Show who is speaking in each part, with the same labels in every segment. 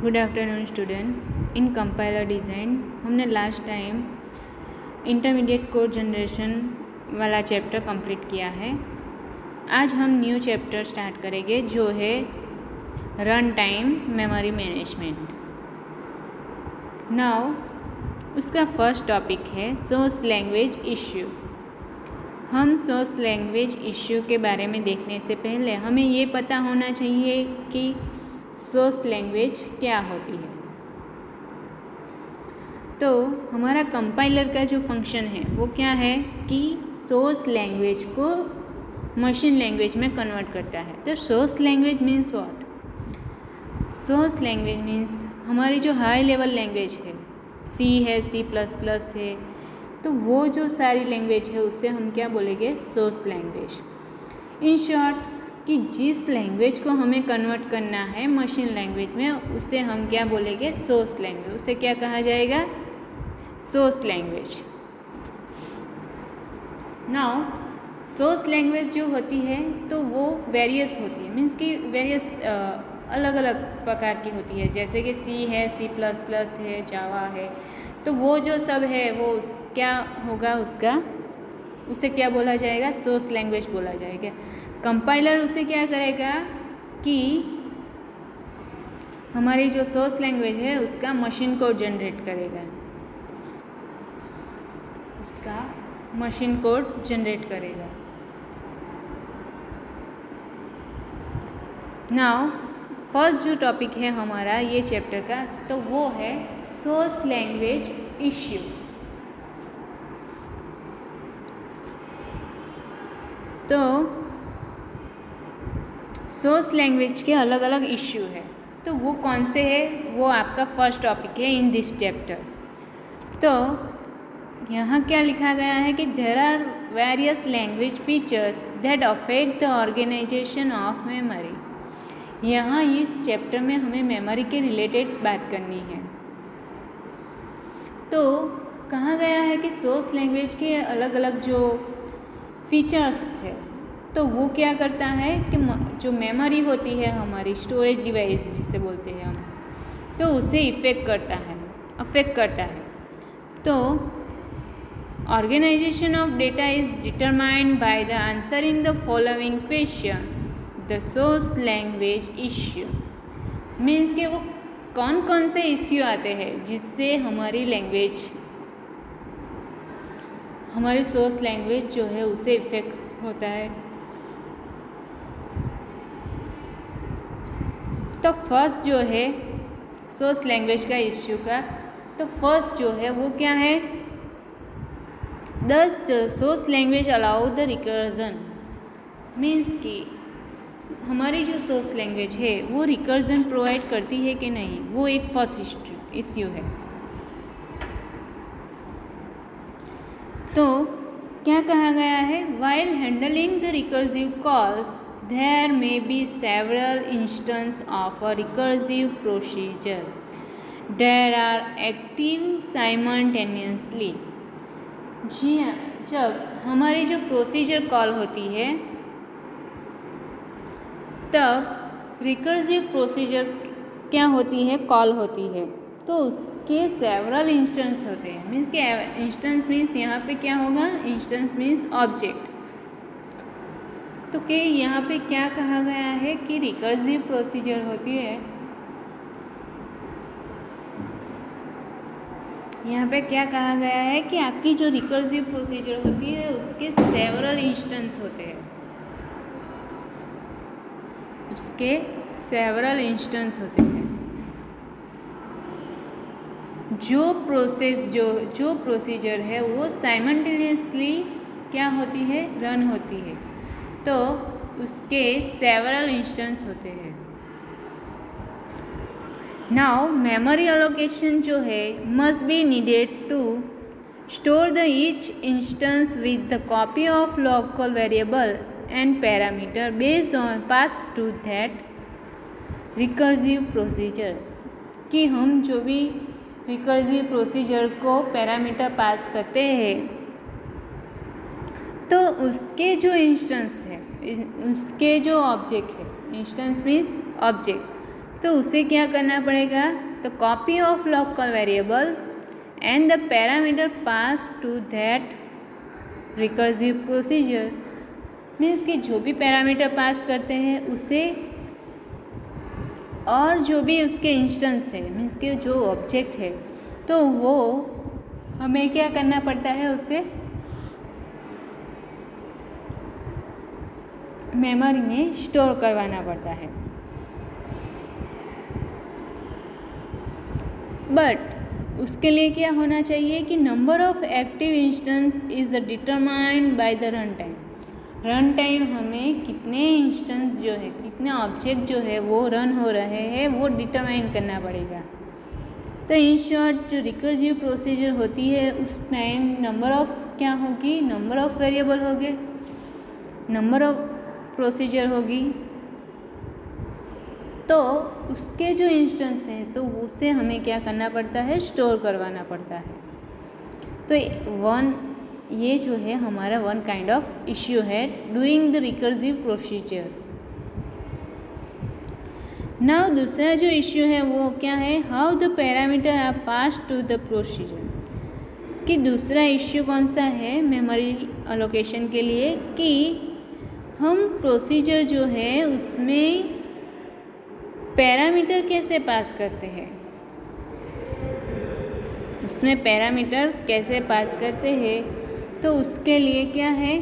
Speaker 1: Good afternoon student. In compiler design हमने last time intermediate code generation वाला chapter complete किया है। आज हम न्यू चैप्टर स्टार्ट करेंगे जो है run time memory management. Now उसका फर्स्ट टॉपिक है सोर्स लैंग्वेज इश्यू। हम सोर्स लैंग्वेज इश्यू के बारे में देखने से पहले हमें ये पता होना चाहिए कि सोर्स लैंग्वेज क्या होती है। तो हमारा कंपाइलर का जो फंक्शन है वो क्या है कि सोर्स लैंग्वेज को मशीन लैंग्वेज में कन्वर्ट करता है। तो source language means what? Source language means हमारी जो हाई लेवल लैंग्वेज है, सी है, C++ है, तो वो जो सारी लैंग्वेज है उससे हम क्या बोलेंगे? Source language. इन शॉर्ट कि जिस लैंग्वेज को हमें कन्वर्ट करना है मशीन लैंग्वेज में उसे हम क्या बोलेंगे? Source language. उसे क्या कहा जाएगा? Source language. Now source language जो होती है तो वो वेरियस होती है, मीन्स कि वेरियस अलग अलग प्रकार की होती है। जैसे कि C है, C++ है, जावा है, तो वो जो सब है वो क्या होगा? उसे क्या बोला जाएगा? सोर्स लैंग्वेज बोला जाएगा। कंपाइलर उसे क्या करेगा कि हमारी जो सोर्स लैंग्वेज है उसका मशीन कोड जनरेट करेगा, उसका मशीन कोड जनरेट करेगा। नाउ फर्स्ट जो टॉपिक है हमारा ये चैप्टर का तो वो है सोर्स लैंग्वेज इश्यू। तो सोर्स लैंग्वेज के अलग अलग इश्यू है, तो वो कौन से है वो आपका फर्स्ट टॉपिक है इन दिस चैप्टर। तो यहाँ क्या लिखा गया है कि there are various language features that affect the organisation of memory. यहाँ इस चैप्टर में हमें मेमोरी के रिलेटेड बात करनी है। तो कहा गया है कि सोर्स लैंग्वेज के अलग अलग जो फीचर्स है तो वो क्या करता है कि जो मेमोरी होती है हमारी स्टोरेज डिवाइस जिसे बोलते हैं हम, तो उसे अफेक्ट करता है। तो organization of data is determined by the answering the following question, the source language issue. Means कि वो कौन कौन से इश्यू आते हैं जिससे हमारी लैंग्वेज, हमारी सोर्स लैंग्वेज जो है उसे इफेक्ट होता है। तो फर्स्ट जो है सोर्स लैंग्वेज का इश्यू का, तो फर्स्ट जो है वो क्या है? The source language allow the recursion. Means कि हमारी जो सोर्स लैंग्वेज है वो रिकर्जन प्रोवाइड करती है कि नहीं, वो एक फर्स्ट इश्यू है। तो क्या कहा गया है? While handling the recursive calls there may be several instances of a recursive procedure that are active simultaneously। जी हाँ, जब हमारी जो प्रोसीजर कॉल होती है तब रिकर्सिव प्रोसीजर क्या होती है? कॉल होती है। तो उसके सेवरल इंस्टेंस होते हैं। मीन्स के इंस्टेंस मीन्स यहाँ पे क्या होगा? Instance means object. तो कि यहाँ पे क्या कहा गया है कि रिकर्सिव प्रोसीजर होती है, यहाँ पे क्या कहा गया है कि आपकी जो रिकर्सिव प्रोसीजर होती है उसके सेवरल इंस्टेंस होते हैं, उसके सेवरल इंस्टेंस होते हैं। जो प्रोसीजर है वो साइमल्टेनियसली क्या होती है? रन होती है, तो उसके सेवरल इंस्टेंस होते हैं। नाउ मेमोरी एलोकेशन जो है must be needed to store the each instance with the copy of local variable and parameter based on pass to that recursive procedure. कि हम जो भी रिकर्सिव प्रोसीजर को पैरामीटर पास करते हैं तो उसके जो इंस्टेंस है, उसके जो ऑब्जेक्ट है, इंस्टेंस मीन्स ऑब्जेक्ट, तो उसे क्या करना पड़ेगा, तो copy of local variable and the parameter pass to that recursive procedure. Means कि जो भी पैरामीटर पास करते हैं उसे और जो भी उसके इंस्टेंस है, मीन्स कि जो ऑब्जेक्ट है, तो वो हमें क्या करना पड़ता है, उसे मेमोरी में स्टोर करवाना पड़ता है। बट उसके लिए क्या होना चाहिए कि number of active instance is determined by the run time. Run time हमें कितने इंस्टेंस जो है, कितने ऑब्जेक्ट जो है वो रन हो रहे हैं वो डिटरमाइन करना पड़ेगा। तो इन शॉर्ट जो रिकर्सिव प्रोसीजर होती है उस टाइम नंबर ऑफ क्या होगी, नंबर ऑफ वेरिएबल हो गए, नंबर ऑफ प्रोसीजर होगी, तो उसके जो इंस्टेंस हैं तो उसे हमें क्या करना पड़ता है, स्टोर करवाना पड़ता है। तो ये जो है हमारा वन काइंड ऑफ इश्यू है during the recursive procedure. Now दूसरा जो इश्यू है वो क्या है, how the parameter are pass to the procedure. कि दूसरा इश्यू कौन सा है मेमोरी अलोकेशन के लिए, कि हम प्रोसीजर जो है उसमें पैरामीटर कैसे पास करते हैं, उसमें पैरामीटर कैसे पास करते हैं, तो उसके लिए क्या है,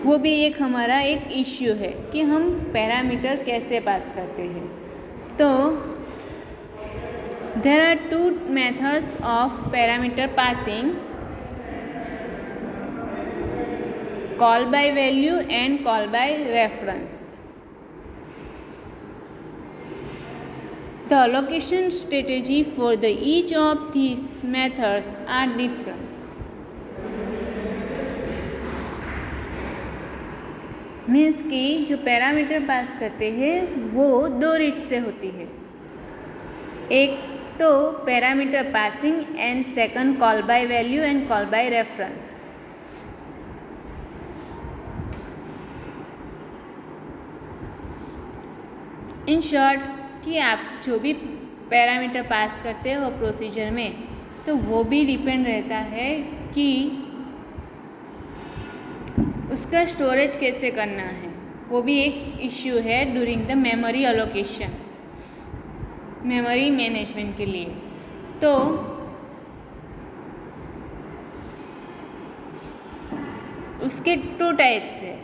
Speaker 1: वो भी एक हमारा एक इश्यू है कि हम पैरामीटर कैसे पास करते हैं। तो there are two methods of parameter passing, call by value and call by reference. The allocation strategy for the each of these methods are different. Means कि जो पैरामीटर पास करते हैं वो दो रीत से होती है, एक तो parameter passing and second call by value and call by reference. In short कि आप जो भी पैरामीटर पास करते हो प्रोसीजर में, तो वो भी डिपेंड रहता है कि उसका स्टोरेज कैसे करना है, वो भी एक इश्यू है during the memory allocation, memory management के लिए। तो उसके टू टाइप्स है,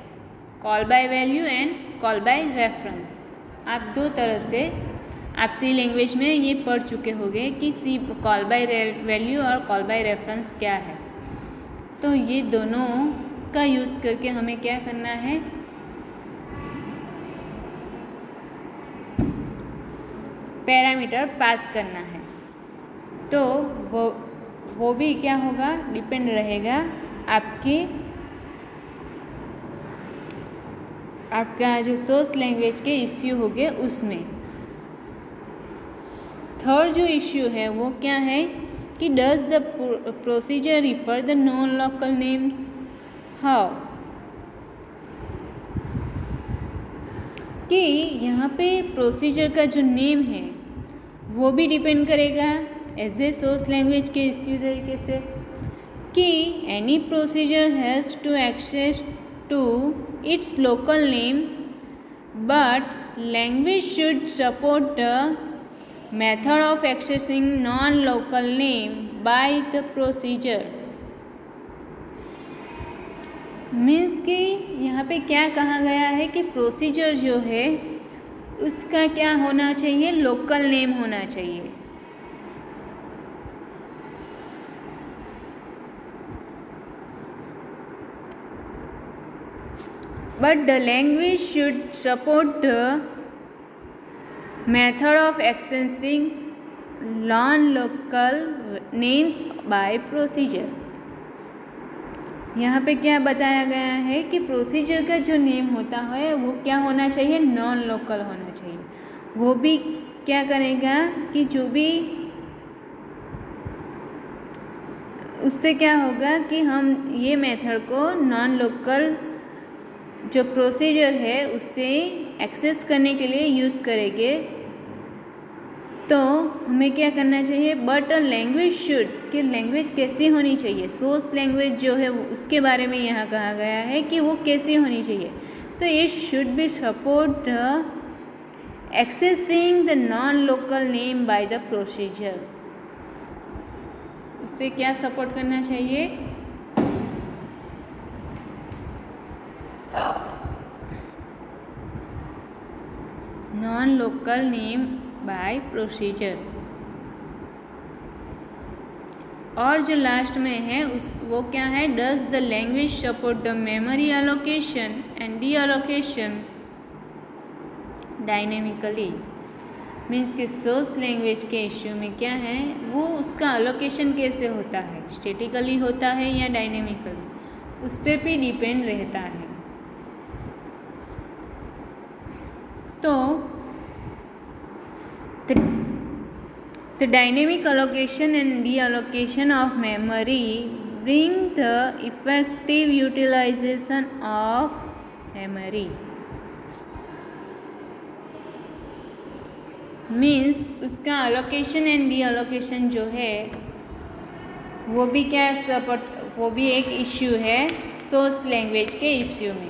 Speaker 1: call by value and call by reference. आप दो तरह से आप सी लैंग्वेज में ये पढ़ चुके होंगे कि सी कॉल बाय वैल्यू और कॉल बाय रेफरेंस क्या है। तो ये दोनों का यूज़ करके हमें क्या करना है, पैरामीटर पास करना है। तो वो भी क्या होगा, डिपेंड रहेगा आपका जो सोर्स लैंग्वेज के इश्यू हो गए उसमें। थर्ड जो इश्यू है वो क्या है कि does the procedure refer the non local names, how, कि यहाँ पे प्रोसीजर का जो नेम है वो भी डिपेंड करेगा एज ए सोर्स लैंग्वेज के इश्यू तरीके से, कि any procedure has to access to its local name, but language should support the method of accessing non-local name by the procedure। Means कि यहाँ पे क्या कहा गया है कि प्रोसीजर जो है उसका क्या होना चाहिए, लोकल नेम होना चाहिए। But the language should support the method of accessing non-local names by procedure। यहाँ पे क्या बताया गया है कि प्रोसीजर का जो नेम होता है वो क्या होना चाहिए, नॉन लोकल होना चाहिए। वो भी क्या करेगा कि जो भी उससे क्या होगा कि हम ये मेथड को नॉन लोकल जो प्रोसीजर है उससे एक्सेस करने के लिए यूज़ करेंगे। तो हमें क्या करना चाहिए, बट लैंग्वेज शुड, कि लैंग्वेज कैसी होनी चाहिए, सोर्स लैंग्वेज जो है उसके बारे में यहाँ कहा गया है कि वो कैसी होनी चाहिए। तो it should be support the accessing the non local name by the procedure. उससे क्या सपोर्ट करना चाहिए, non local name by procedure. और जो लास्ट में है वो क्या है, does the language support the memory allocation and D allocation dynamically. Means कि सोर्स लैंग्वेज के इश्यू में क्या है, वो उसका एलोकेशन कैसे होता है, स्टैटिकली होता है या डायनेमिकली, उस पर भी डिपेंड रहता है। तो the dynamic allocation and deallocation of memory bring the effective utilization of memory। Means उसका allocation and deallocation जो है वो भी क्या सपोर्ट, वो भी एक इश्यू है सोर्स लैंग्वेज के इश्यू में।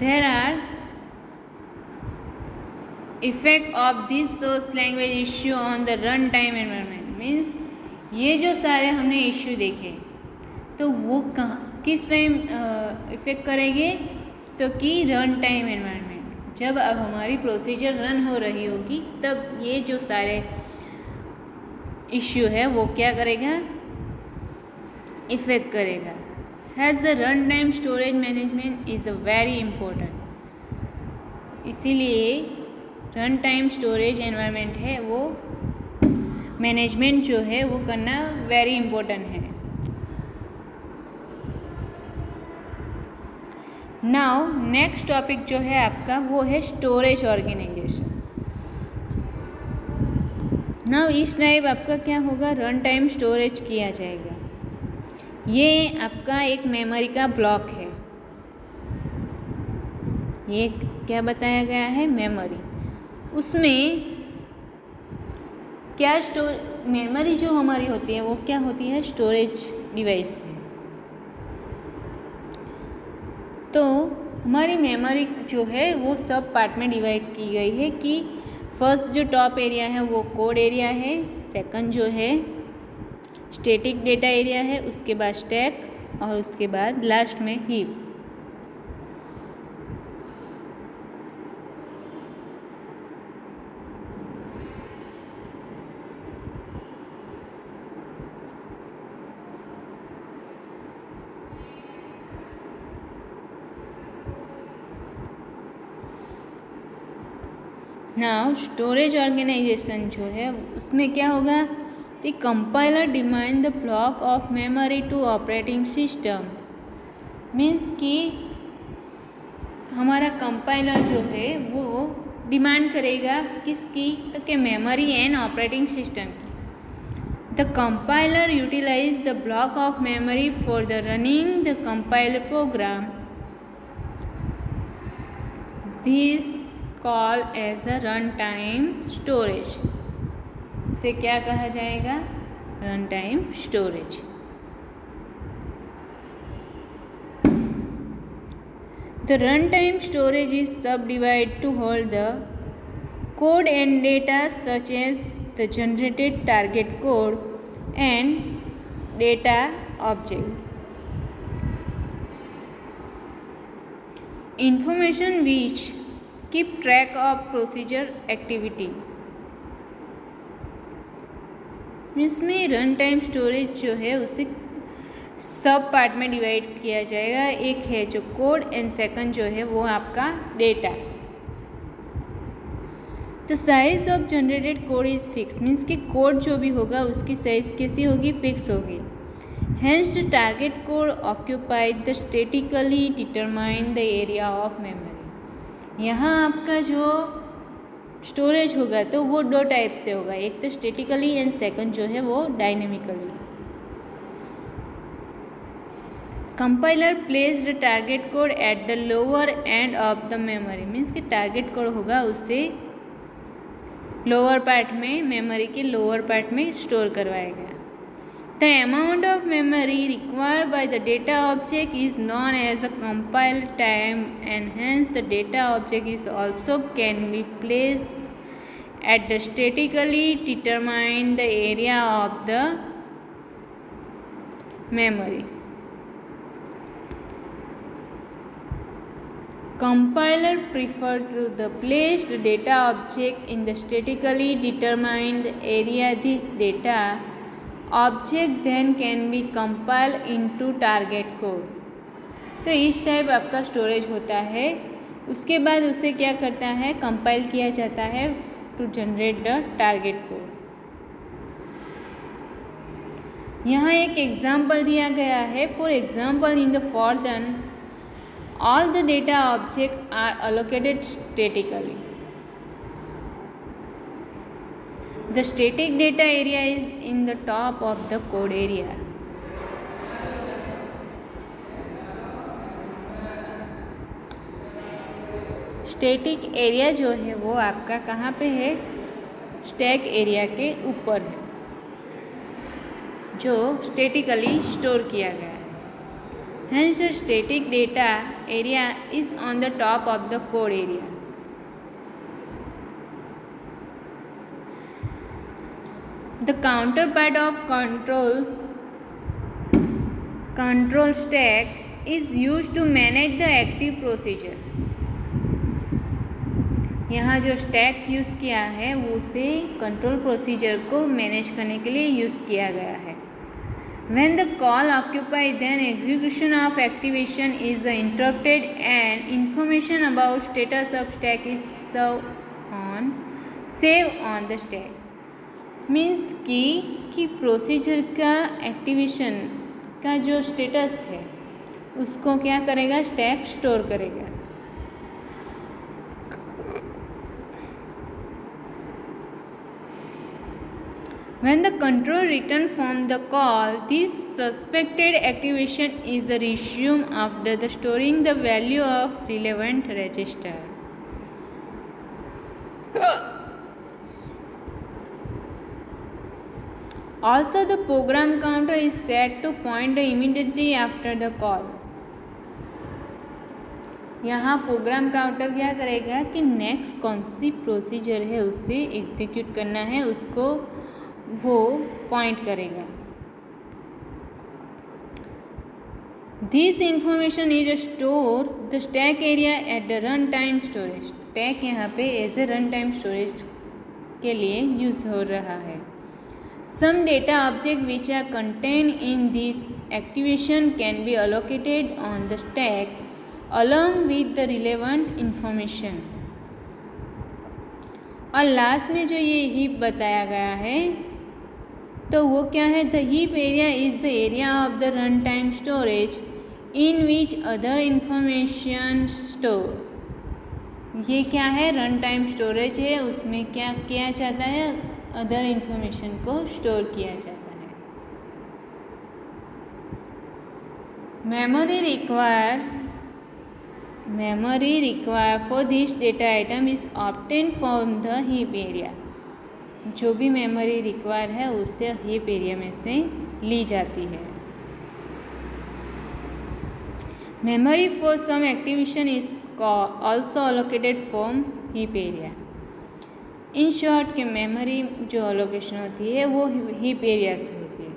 Speaker 1: There are effect of this source language issue on the runtime environment। Means ये जो सारे हमने इश्यू देखे तो वो कहाँ किस टाइम इफ़ेक्ट करेंगे, तो कि रन टाइम एनवायरनमेंट, जब अब हमारी प्रोसीजर रन हो रही होगी तब ये जो सारे इश्यू है वो क्या करेगा, इफ़ेक्ट करेगा। Has the run time storage management is a very important. इसीलिए रन टाइम स्टोरेज एनवायरनमेंट है वो मैनेजमेंट जो है वो करना वेरी इम्पोर्टेंट है। नाउ नेक्स्ट टॉपिक जो है आपका वो है स्टोरेज ऑर्गेनाइजेशन। नाउ इस टाइप आपका क्या होगा, रन टाइम स्टोरेज किया जाएगा। ये आपका एक मेमोरी का ब्लॉक है, ये क्या बताया गया है, मेमोरी। उसमें क्या मेमोरी जो हमारी होती है वो क्या होती है, स्टोरेज डिवाइस है। तो हमारी मेमोरी जो है वो सब पार्ट में डिवाइड की गई है कि फर्स्ट जो टॉप एरिया है वो कोड एरिया है, सेकंड जो है स्टैटिक डेटा एरिया है, उसके बाद स्टैक और उसके बाद लास्ट में हीप। नाउ स्टोरेज ऑर्गेनाइजेशन जो है उसमें क्या होगा, the compiler demand the block of memory to operating system. Means कि हमारा कंपाइलर जो है वो डिमांड करेगा किसकी, तो कि मेमोरी एंड ऑपरेटिंग सिस्टम की। The compiler utilise the block of memory for the running the compiler program. This call as a run time storage. इसे क्या कहा जाएगा, run time storage. The run time storage is sub divide to hold the code and data such as the generated target code and data object. Information which keep track of procedure activity. इसमें run time storage जो है उसे सब part में divide किया जाएगा। एक है जो कोड एंड सेकंड जो है वो आपका डेटा। तो size of generated code is fix, means कि कोड जो भी होगा उसकी साइज कैसी होगी, फिक्स होगी. Hence the target code occupied the statically determined the area of memory. यहाँ आपका जो स्टोरेज होगा तो वो दो टाइप से होगा, एक तो स्टेटिकली एंड सेकंड जो है वो dynamically. Compiler place the target code at the lower end of the memory, means कि टारगेट कोड होगा उसे लोअर पार्ट में, मेमोरी के लोअर पार्ट में स्टोर करवाया गया. The amount of memory required by the data object is known as the compile time, and hence the data object is also can be placed at the statically determined the area of the memory. Compiler prefer to the place the data object in the statically determined area. This data object then can be compile into target code. तो इस type आपका storage होता है. उसके बाद उसे क्या करता है, कंपाइल किया जाता है to generate the target code. यहाँ एक एग्जाम्पल दिया गया है. For example in the Fortran all the data object are allocated statically. The static data area is in the top of the code area. Static area जो है वो आपका कहाँ पे है, स्टैक एरिया के ऊपर है, जो स्टैटिकली स्टोर किया गया है. Hence the static data area is on the top of the code area. The counterpart of control stack is used to manage the active procedure. यहाँ जो स्टैक यूज़ किया है वो उसे कंट्रोल प्रोसीजर को मैनेज करने के लिए यूज़ किया गया है. When the call occupies, then execution of activation is interrupted and information about status of stack is saved on the stack. Means कि प्रोसीजर का एक्टिवेशन का जो स्टेटस है उसको क्या करेगा, स्टैक स्टोर करेगा. When the control return from the call, this suspected activation is resumed after the storing the value of relevant register. Also, the program counter is set to point immediately after the call. यहाँ program counter क्या करेगा कि next कौन सी procedure है उसे execute करना है उसको वो पॉइंट करेगा. This information is store the stack area at the run time storage. Stack यहाँ पे as a run time storage के लिए यूज हो रहा है. Some data object which are contained in this activation can be allocated on the stack along with the relevant information. और last में जो ये हीप बताया गया है तो वो क्या है, the heap area is the area of the run time storage in which other information store. ये क्या है, रन टाइम स्टोरेज है, उसमें क्या किया जाता है, अदर इंफॉर्मेशन को स्टोर किया जाता है. memory required for this data item is obtained from the heap area. जो भी मेमोरी रिक्वायर है उससे हीप एरिया में से ली जाती है. Memory for some activation is also allocated from heap area. In short के मेमोरी जो अलोकेशन होती है वो हीप एरिया से होती है.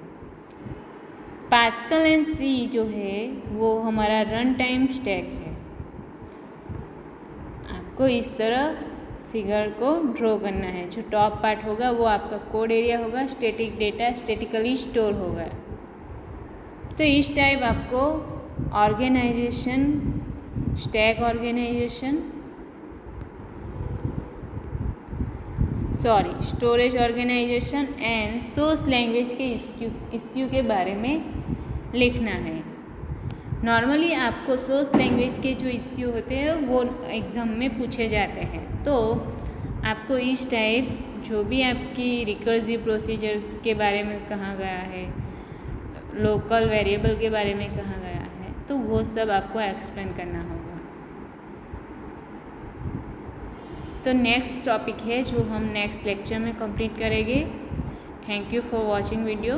Speaker 1: पास्कल एंड सी जो है वो हमारा रन टाइम स्टैक है. आपको इस तरह फिगर को ड्रॉ करना है. जो टॉप पार्ट होगा वो आपका कोड एरिया होगा, स्टैटिक डेटा स्टैटिकली स्टोर होगा. तो इस टाइप आपको organization, stack organization, storage organization and source language के इश्यू के बारे में लिखना है। नॉर्मली आपको सोर्स लैंग्वेज के जो इश्यू होते हैं वो एग्ज़ाम में पूछे जाते हैं, तो आपको इस टाइप जो भी आपकी रिकर्सिव प्रोसीजर के बारे में कहा गया है, लोकल वेरिएबल के बारे में कहा गया है, तो वो सब आपको एक्सप्लेन करना होगा। तो नेक्स्ट टॉपिक है जो हम नेक्स्ट लेक्चर में कंप्लीट करेंगे। Thank you for watching video.